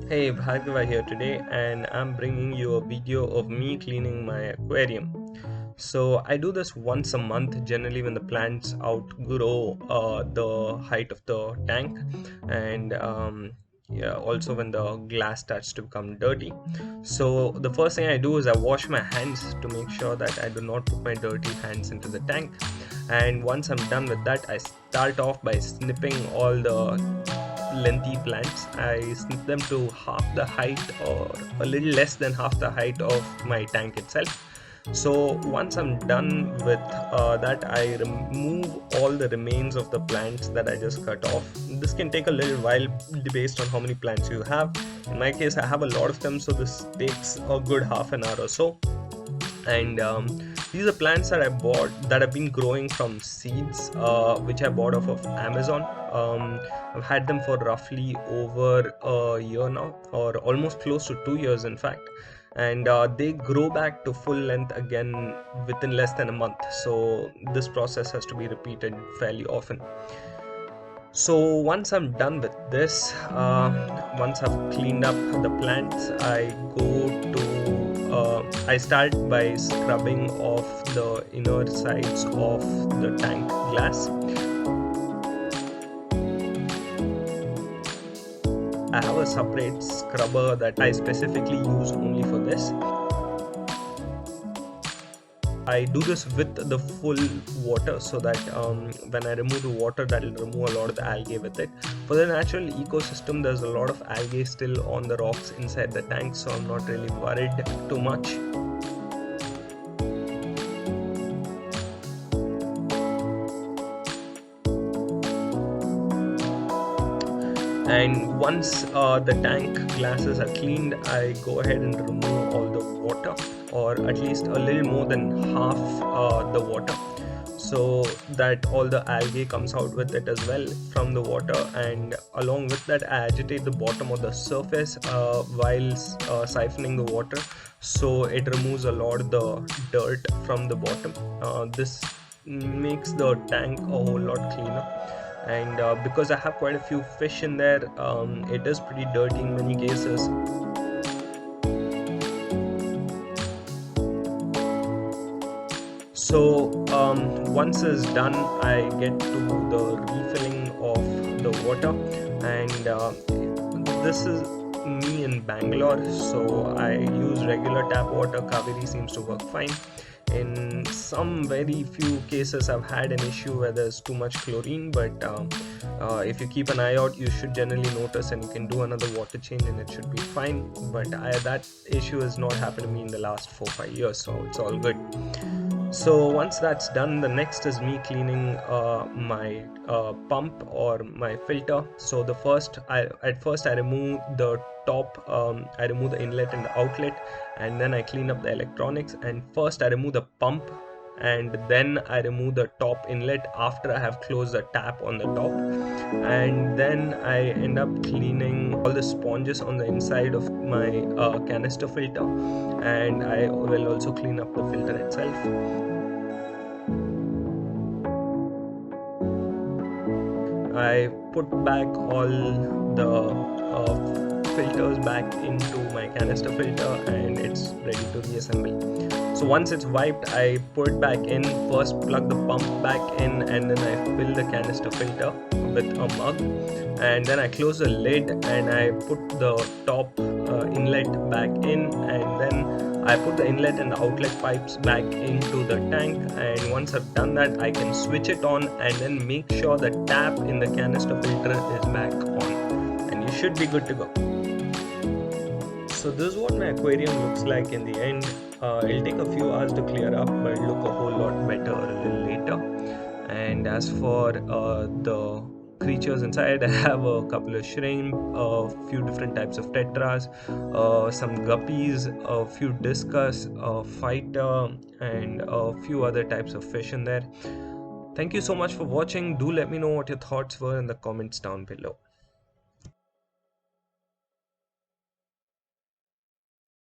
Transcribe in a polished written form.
Hey, Bhargava here today, and I'm bringing you a video of me cleaning my aquarium. So I do this once a month, generally when the plants outgrow the height of the tank, and yeah, also when the glass starts to become dirty. So the first thing I do is I wash my hands to make sure that I do not put my dirty hands into the tank. And once I'm done with that, I start off by snipping all the lengthy plants. I snip them to half the height or a little less than half the height of my tank itself. So once I'm done with that, I remove all the remains of the plants that I just cut off. This can take a little while based on how many plants you have. In my case, I have a lot of them, so this takes a good half an hour or so. And these are plants that I bought that have been growing from seeds, which I bought off of Amazon. I've had them for roughly over a year now, or almost close to 2 years in fact, and they grow back to full length again within less than a month. So this process has to be repeated fairly often. So once I'm done with this, once I've cleaned up the plants, I start by scrubbing off the inner sides of the tank glass. I have a separate scrubber that I specifically use only for this. I do this with the full water so that when I remove the water, that will remove a lot of the algae with it. For the natural ecosystem, there's a lot of algae still on the rocks inside the tank, so I'm not really worried too much. And once the tank glasses are cleaned, I go ahead and remove all the water, or at least a little more than half the water, so that all the algae comes out with it as well from the water. And along with that, I agitate the bottom of the surface while siphoning the water, so it removes a lot of the dirt from the bottom. This makes the tank a whole lot cleaner. And because I have quite a few fish in there, it is pretty dirty in many cases. So once it's done, I get to the refilling of the water, and this is me in Bangalore, so I use regular tap water. Kaveri seems to work fine. In some very few cases, I've had an issue where there's too much chlorine, but if you keep an eye out, you should generally notice, and you can do another water change and it should be fine. But that issue has not happened to me in the last 4-5 years, so it's all good. So once that's done, the next is me cleaning my pump or my filter. So at first I remove the top, I remove the inlet and the outlet, and then I clean up the electronics. And first I remove the pump, and then I remove the top inlet after I have closed the tap on the top. And then I end up cleaning all the sponges on the inside of my canister filter, and I will also clean up the filter itself. I put back all the filters back into my canister filter, and it's ready to reassemble. So once it's wiped, I put it back in. First plug the pump back in, and then I fill the canister filter with a mug, and then I close the lid and I put the top inlet back in, and then I put the inlet and the outlet pipes back into the tank. And once I've done that, I can switch it on and then make sure the tap in the canister filter is back on, and you should be good to go. So this is what my aquarium looks like in the end. It'll take a few hours to clear up, but it'll look a whole lot better a little later. And as for the creatures inside, I have a couple of shrimp, a few different types of tetras, some guppies, a few discus, a fighter, and a few other types of fish in there. Thank you so much for watching. Do let me know what your thoughts were in the comments down below.